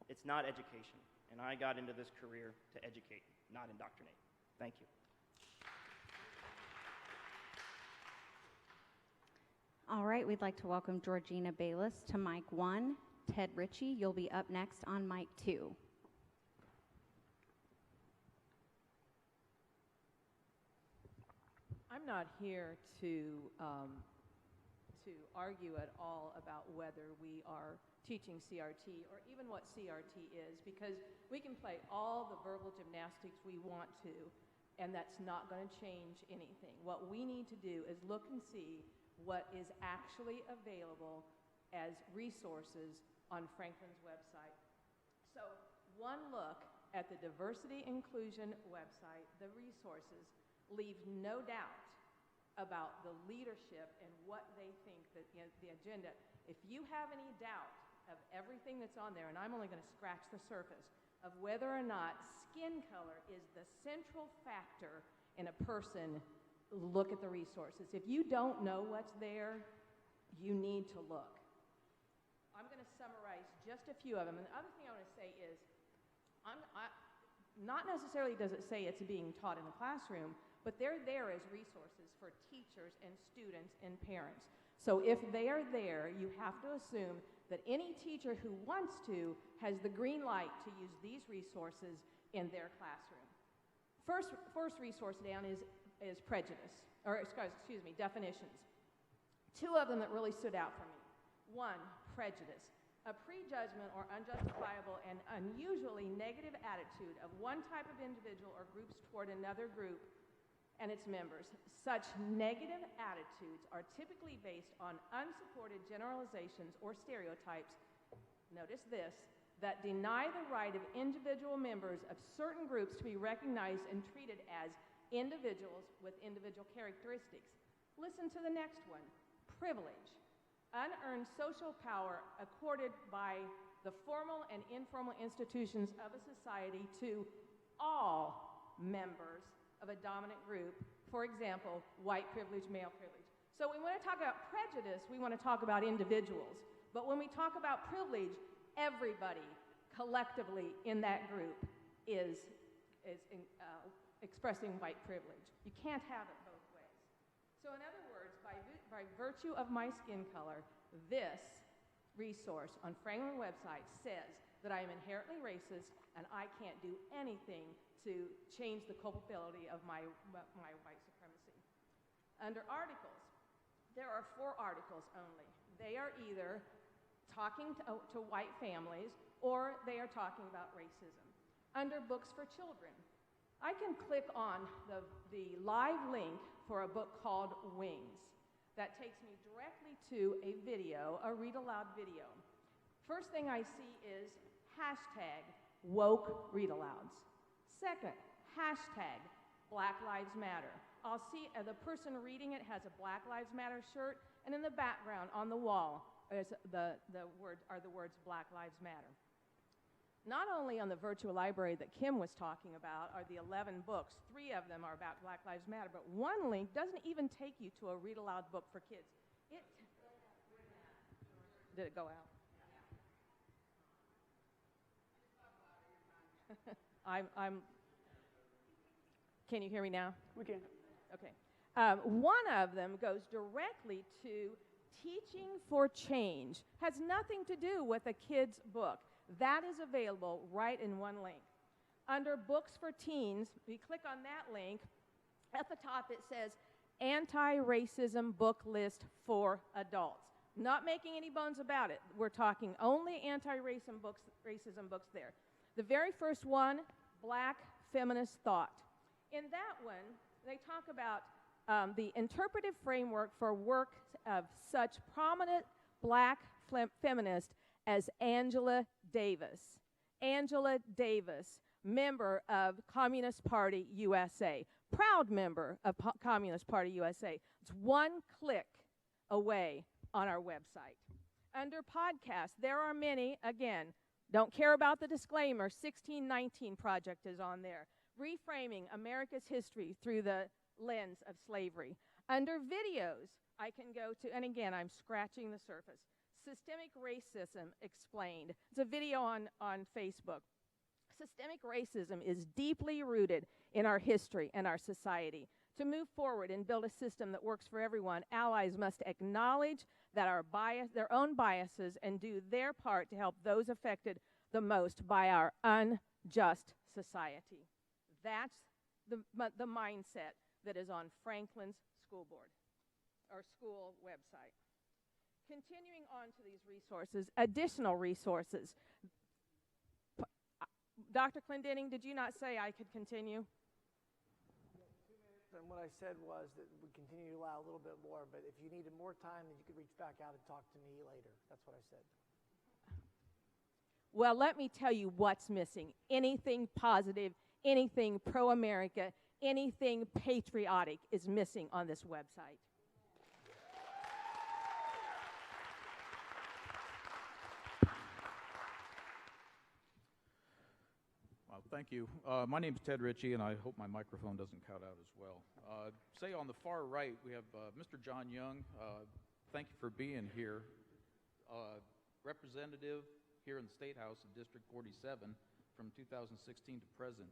It's not education. And I got into this career to educate, not indoctrinate. Thank you. All right, we'd like to welcome Georgina Bayless to mic 1. Ted Ritchie, you'll be up next on mic 2. I'm not here to argue at all about whether we are teaching CRT or even what CRT is, because we can play all the verbal gymnastics we want to, and that's not going to change anything. What we need to do is look and see what is actually available as resources on Franklin's website. So one look at the diversity inclusion website, the resources, leaves no doubt about the leadership and what they think that the agenda. If you have any doubt of everything that's on there, and I'm only going to scratch the surface of whether or not skin color is the central factor in a person, look at the resources. If you don't know what's there, you need to look. I'm going to summarize just a few of them. And the other thing I want to say is, not necessarily does it say it's being taught in the classroom, but they're there as resources for teachers and students and parents. So if they are there, you have to assume that any teacher who wants to has the green light to use these resources in their classroom. First resource down is prejudice, or excuse me, definitions. Two of them that really stood out for me. One, prejudice. A prejudgment or unjustifiable and unusually negative attitude of one type of individual or groups toward another group and its members. Such negative attitudes are typically based on unsupported generalizations or stereotypes, notice this, that deny the right of individual members of certain groups to be recognized and treated as individuals with individual characteristics. Listen to the next one, privilege. Unearned social power accorded by the formal and informal institutions of a society to all members of a dominant group, for example, white privilege, male privilege. So when we want to talk about prejudice, we want to talk about individuals. But when we talk about privilege, everybody collectively in that group is expressing white privilege. You can't have it both ways. So in other words, by virtue of my skin color, this resource on Franklin's website says that I am inherently racist and I can't do anything to change the culpability of my white supremacy. Under articles, there are 4 articles only. They are either talking to white families or they are talking about racism. Under books for children, I can click on the live link for a book called Wings. That takes me directly to a video, a read-aloud video. First thing I see is hashtag woke read-alouds. Second, hashtag Black Lives Matter. I'll see the person reading it has a Black Lives Matter shirt, and in the background on the wall is the words Black Lives Matter. Not only on the virtual library that Kim was talking about are the 11 books, 3 of them are about Black Lives Matter, but one link doesn't even take you to a read aloud book for kids. Did it go out? Can you hear me now? We can. Okay. One of them goes directly to Teaching for Change. Has nothing to do with a kid's book. That is available right in one link. Under Books for Teens, we click on that link. At the top it says Anti-Racism Book List for Adults. Not making any bones about it. We're talking only anti-racism books there. The very first one, Black Feminist Thought. In that one, they talk about the interpretive framework for work of such prominent Black feminists as Angela Davis. Angela Davis, member of Communist Party USA, proud member of Communist Party USA. It's one click away on our website. Under podcasts, there are many. Again, don't care about the disclaimer. 1619 Project is on there. Reframing America's history through the lens of slavery. Under videos, I can go to, and again, I'm scratching the surface. Systemic Racism Explained. It's a video on Facebook. Systemic racism is deeply rooted in our history and our society. To move forward and build a system that works for everyone, allies must acknowledge that their own biases and do their part to help those affected the most by our unjust society. That's the mindset that is on Franklin's school board or school website. Continuing on to these resources, additional resources. Dr. Clendenning, did you not say I could continue? And what I said was that we continue to allow a little bit more, but if you needed more time, then you could reach back out and talk to me later. That's what I said. Well, let me tell you what's missing. Anything positive, anything pro-America, anything patriotic is missing on this website. Thank you. My name is Ted Ritchie, and I hope my microphone doesn't cut out as well. Say on the far right, we have Mr. John Young. Thank you for being here. Representative here in the State House in District 47 from 2016 to present.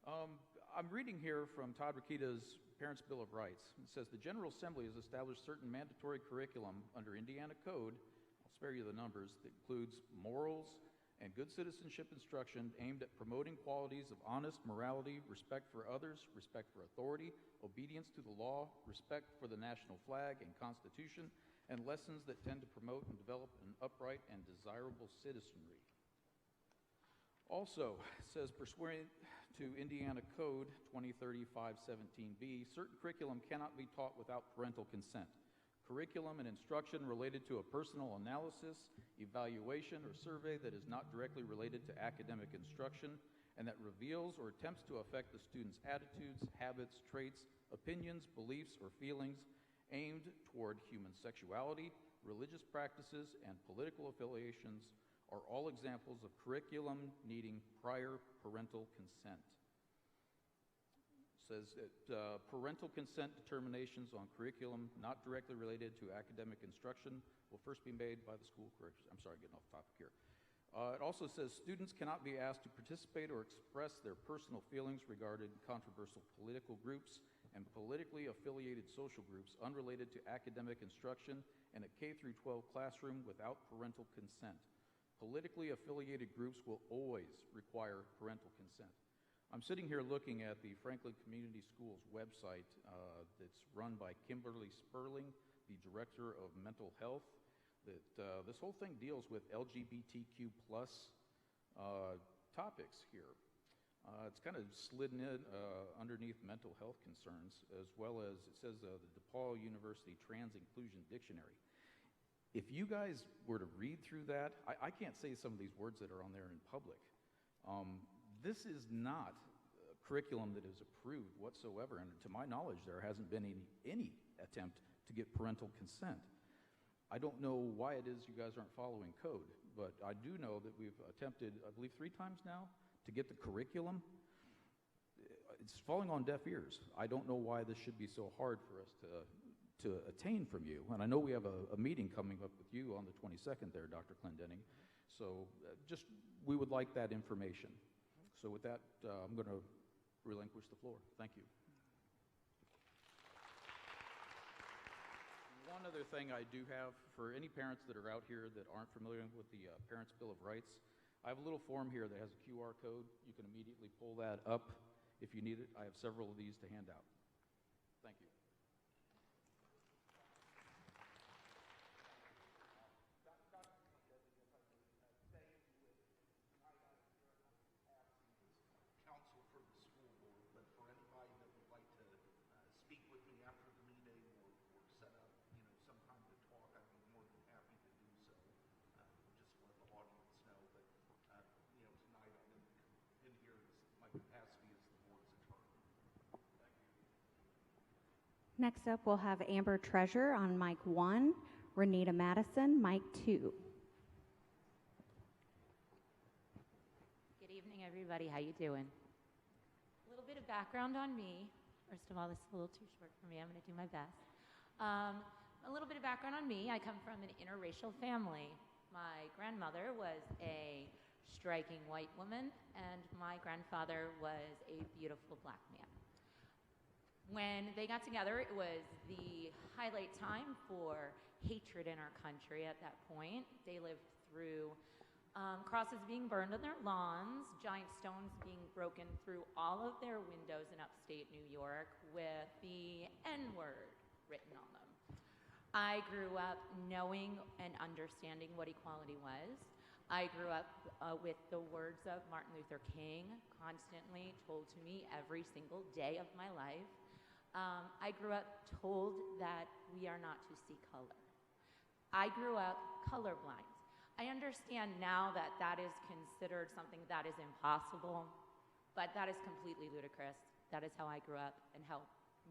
I'm reading here from Todd Rokita's Parents' Bill of Rights. It says, the General Assembly has established certain mandatory curriculum under Indiana Code, I'll spare you the numbers, that includes morals and good citizenship instruction aimed at promoting qualities of honest morality, respect for others, respect for authority, obedience to the law, respect for the national flag and Constitution, and lessons that tend to promote and develop an upright and desirable citizenry. Also, it says, pursuant to Indiana Code 2030-517B, certain curriculum cannot be taught without parental consent. Curriculum and instruction related to a personal analysis, evaluation, or survey that is not directly related to academic instruction and that reveals or attempts to affect the student's attitudes, habits, traits, opinions, beliefs, or feelings aimed toward human sexuality, religious practices, and political affiliations are all examples of curriculum needing prior parental consent. Says that parental consent determinations on curriculum not directly related to academic instruction will first be made by the school curriculum. I'm sorry, getting off topic here. It also says students cannot be asked to participate or express their personal feelings regarding controversial political groups and politically affiliated social groups unrelated to academic instruction in a K-12 classroom without parental consent. Politically affiliated groups will always require parental consent. I'm sitting here looking at the Franklin Community Schools website that's run by Kimberly Sperling, the Director of Mental Health. This whole thing deals with LGBTQ plus topics here. It's kind of slid in underneath mental health concerns, as well as it says the DePaul University Trans Inclusion Dictionary. If you guys were to read through that, I can't say some of these words that are on there in public. This is not a curriculum that is approved whatsoever, and to my knowledge, there hasn't been any attempt to get parental consent. I don't know why it is you guys aren't following code. but I do know that we've attempted, I believe 3 times now, to get the curriculum. It's falling on deaf ears. I don't know why this should be so hard for us to attain from you. And I know we have a meeting coming up with you on the 22nd there, Dr. Clendenning. So we would like that information. So with that, I'm going to relinquish the floor. Thank you. One other thing I do have for any parents that are out here that aren't familiar with the Parents' Bill of Rights, I have a little form here that has a QR code. You can immediately pull that up if you need it. I have several of these to hand out. Thank you. Counsel for the school board, but for anybody that would like to speak with me after the meeting or set up, some time to talk, I'd be more than happy to do so. Just let the audience know. But tonight I'm in here as my capacity as the board's attorney. Thank you. Next up, we'll have Amber Treasure on mic 1, Renita Madison, mic 2. Good evening, everybody. How you doing? A little bit of background on me. First of all, this is a little too short for me. I'm going to do my best. A little bit of background on me. I come from an interracial family. My grandmother was a striking white woman, and my grandfather was a beautiful black man. When they got together, it was the highlight time for hatred in our country at that point. They lived through crosses being burned on their lawns, giant stones being broken through all of their windows in upstate New York with the N-word written on them. I grew up knowing and understanding what equality was. I grew up with the words of Martin Luther King constantly told to me every single day of my life. I grew up told that we are not to see color. I grew up colorblind. I understand now that that is considered something that is impossible, but that is completely ludicrous. That is how I grew up and how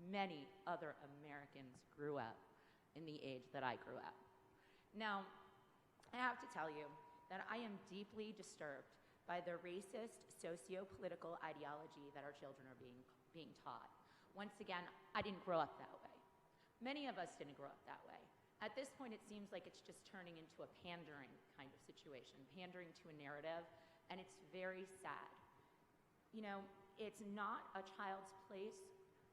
many other Americans grew up in the age that I grew up. Now, I have to tell you that I am deeply disturbed by the racist socio-political ideology that our children are being taught. Once again, I didn't grow up that way. Many of us didn't grow up that way. At this point, it seems like it's just turning into a pandering kind of situation, pandering to a narrative, and it's very sad. It's not a child's place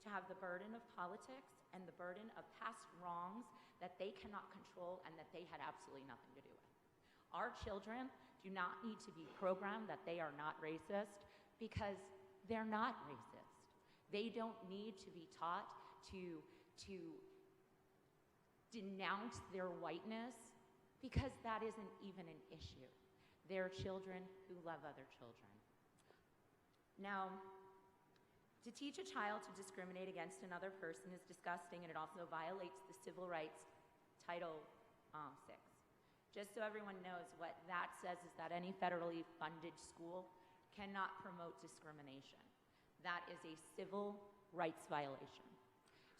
to have the burden of politics and the burden of past wrongs that they cannot control and that they had absolutely nothing to do with. Our children do not need to be programmed that they are not racist because they're not racist. They don't need to be taught to denounce their whiteness because that isn't even an issue. They're children who love other children. Now, to teach a child to discriminate against another person is disgusting, and it also violates the Civil Rights Title 6. Just so everyone knows, what that says is that any federally funded school cannot promote discrimination. That is a civil rights violation.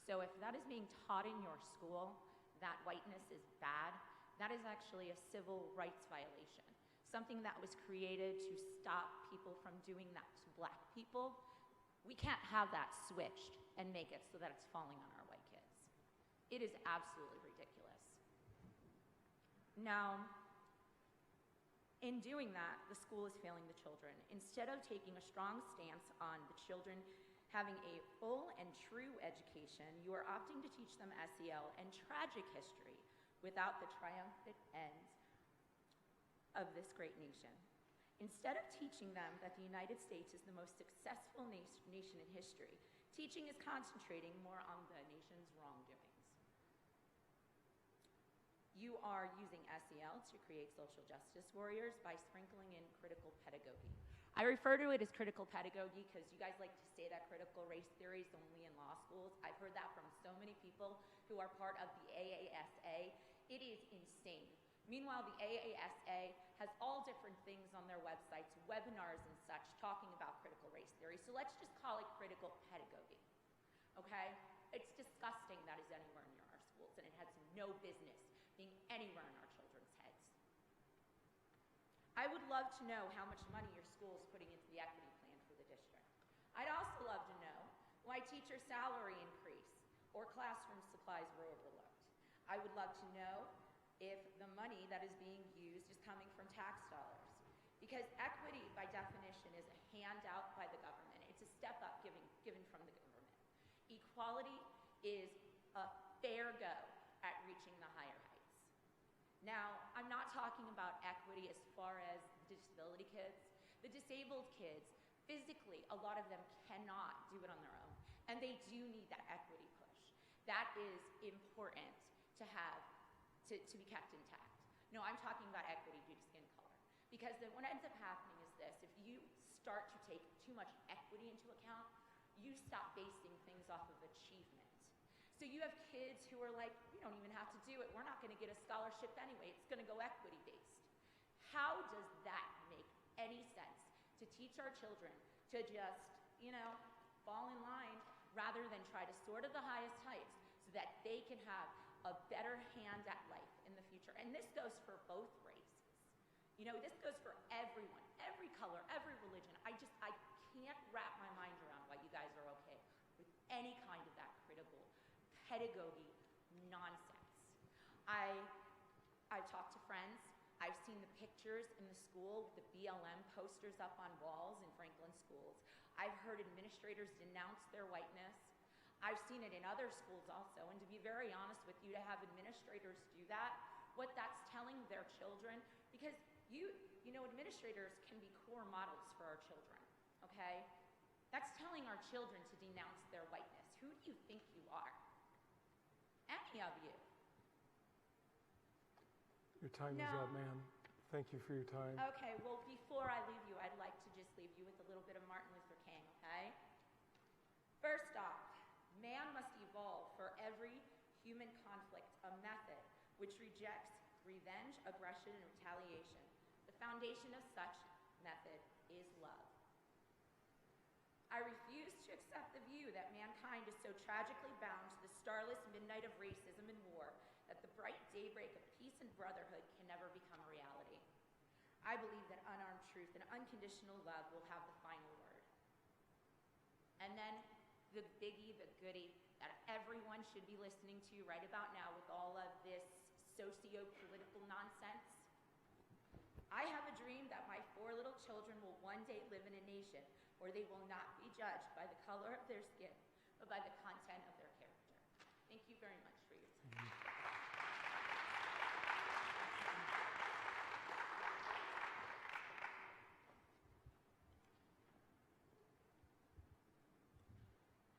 So if that is being taught in your school, that whiteness is bad, that is actually a civil rights violation. Something that was created to stop people from doing that to black people. We can't have that switched and make it so that it's falling on our white kids. It is absolutely ridiculous. Now, in doing that, the school is failing the children. Instead of taking a strong stance on the children having a full and true education, you are opting to teach them SEL and tragic history without the triumphant end of this great nation. Instead of teaching them that the United States is the most successful nation in history, teaching is concentrating more on the nation's wrongdoings. You are using SEL to create social justice warriors by sprinkling in critical pedagogy. I refer to it as critical pedagogy because you guys like to say that critical race theory is only in law schools. I've heard that from so many people who are part of the AASA. It is insane. Meanwhile, the AASA has all different things on their websites, webinars and such, talking about critical race theory. So let's just call it critical pedagogy, okay? It's disgusting that is anywhere near our schools, and it has no business being anywhere in our children's heads. I would love to know how much money your school is putting into the equity plan for the district. I'd also love to know why teacher salary increase or classroom supplies were overlooked. I would love to know if the money that is being used is coming from tax dollars. Because equity, by definition, is a handout by the government. It's a step up given from the government. Equality is a fair go at reaching the higher heights. Now, I'm not talking about equity as far as the disability kids. The disabled kids, physically, a lot of them cannot do it on their own. And they do need that equity push. That is important to have, to be kept intact. No, I'm talking about equity due to skin color. Because then what ends up happening is this: if you start to take too much equity into account, you stop basing things off of achievement. So you have kids who are like, we don't even have to do it. We're not going to get a scholarship anyway. It's going to go equity-based. How does that make any sense to teach our children to just, fall in line rather than try to soar to the highest heights so that they can have a better hand at life in the future? And this goes for both races. This goes for everyone, every color, every religion. I can't wrap my mind around why you guys are okay with any kind of that critical pedagogy nonsense. I've talked to friends. I've seen the pictures in the school with the BLM posters up on walls in Franklin schools. I've heard administrators denounce their whiteness. I've seen it in other schools also. And to be very honest with you, to have administrators do that, what that's telling their children, because administrators can be core models for our children, okay? That's telling our children to denounce their whiteness. Who do you think you are? Any of you. Your time is up, ma'am. Thank you for your time. Okay, well, before I leave you, I'd like to just leave you with a little bit of Martin Luther King, okay? First off, man must evolve for every human conflict a method which rejects revenge, aggression, and retaliation. The foundation of such method is love. I refuse to accept the view that mankind is so tragically bound to the starless midnight of racism and war that the bright daybreak of peace and brotherhood can never become a reality. I believe that unarmed truth and unconditional love will have the final word. And then the biggie, the goodie that everyone should be listening to right about now with all of this socio-political nonsense. I have a dream that my 4 little children will one day live in a nation where they will not be judged by the color of their skin, but by the content of their character. Thank you very much for your time.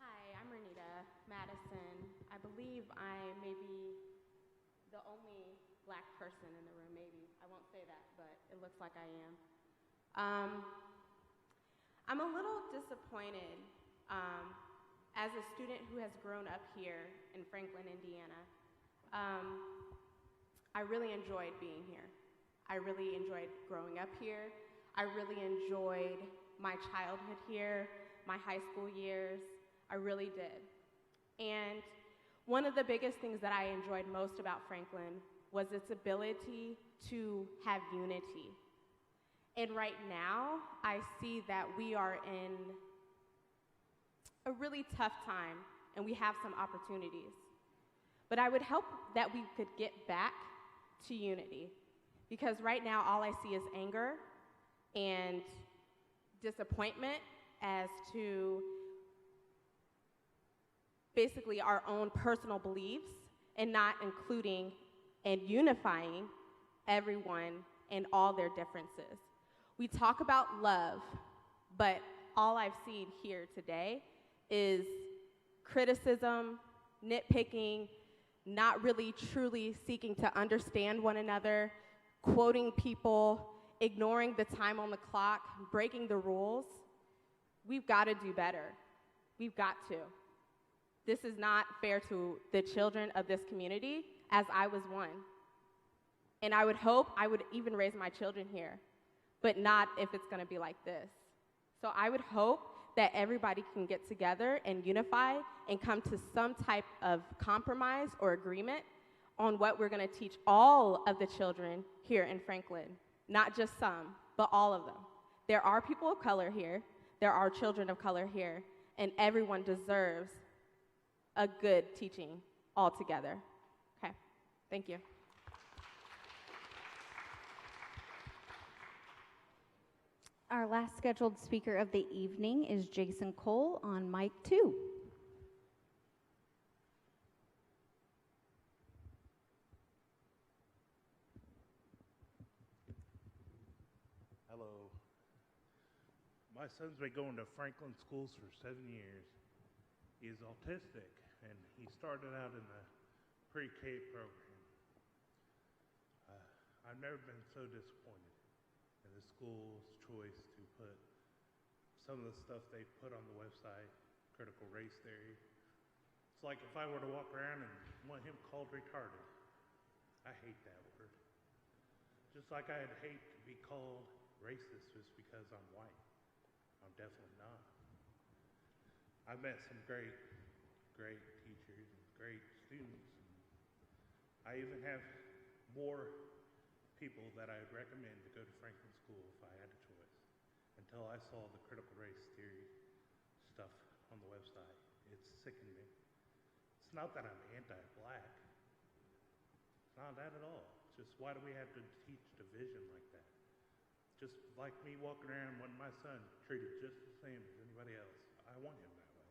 Hi, I'm Renita Madison. I believe I may be the only Black person in the room, maybe. I won't say that, but it looks like I am. I'm a little disappointed as a student who has grown up here in Franklin, Indiana. I really enjoyed being here. I really enjoyed growing up here. I really enjoyed my childhood here, my high school years. I really did. And one of the biggest things that I enjoyed most about Franklin was its ability to have unity. And right now, I see that we are in a really tough time, and we have some opportunities. But I would hope that we could get back to unity, because right now, all I see is anger and disappointment as to basically our own personal beliefs and not including and unifying everyone and all their differences. We talk about love, but all I've seen here today is criticism, nitpicking, not really truly seeking to understand one another, quoting people, ignoring the time on the clock, breaking the rules. We've got to do better. We've got to. This is not fair to the children of this community, as I was one. And I would hope I would even raise my children here, but not if it's going to be like this. So I would hope that everybody can get together and unify and come to some type of compromise or agreement on what we're going to teach all of the children here in Franklin. not just some, but all of them. There are people of color here, there are children of color here, and everyone deserves a good teaching altogether. Okay, thank you. Our last scheduled speaker of the evening is Jason Cole on mic 2. Hello. My son's been going to Franklin schools for 7 years. He is autistic, and he started out in the pre-K program. I've never been so disappointed in the school's choice to put some of the stuff they put on the website, critical race theory. It's like if I were to walk around and want him called retarded. I hate that word. Just like I'd hate to be called racist just because I'm white. I'm definitely not. I've met some great teachers and great students. I even have more people that I'd recommend to go to Franklin School if I had a choice, until I saw the critical race theory stuff on the website. It's sickened me. It's not that I'm anti-black. It's not that at all. It's just, why do we have to teach division like that? Just like me walking around wanting my son treated just the same as anybody else. I want him that way.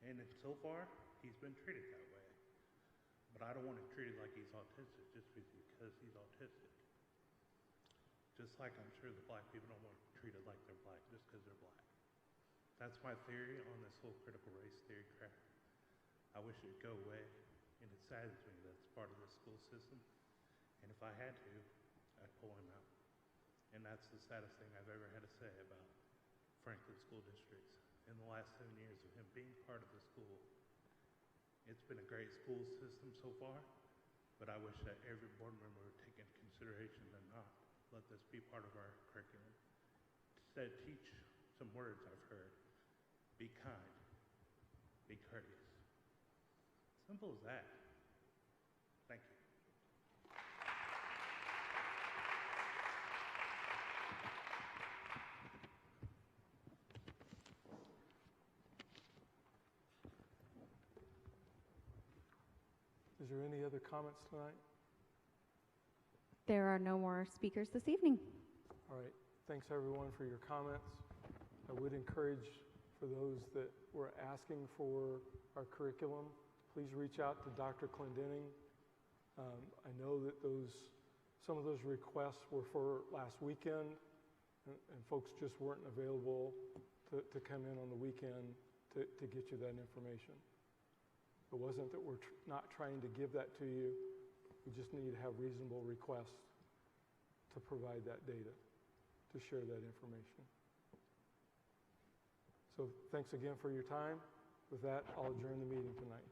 And so far, he's been treated that way. But I don't want him treated like he's autistic just because he's autistic. Just like I'm sure the black people don't want treated like they're black just because they're black. That's my theory on this whole critical race theory crap. I wish it'd go away, and it saddens me that it's part of the school system. And if I had to, I'd pull him out. And that's the saddest thing I've ever had to say about Franklin school districts in the last 7 years of him being part of the school. It's been a great school system so far, but I wish that every board member would take into consideration and not let this be part of our curriculum. Instead, teach some words I've heard. Be kind. Be courteous. Simple as that. Thank you. Is there any other comments tonight? There are no more speakers this evening. All right. Thanks, everyone, for your comments. I would encourage, for those that were asking for our curriculum, please reach out to Dr. Clendenning. I know that some of those requests were for last weekend, and folks just weren't available to come in on the weekend to get you that information. It wasn't that we're not trying to give that to you. We just need to have reasonable requests to provide that data, to share that information. So thanks again for your time. With that, I'll adjourn the meeting tonight.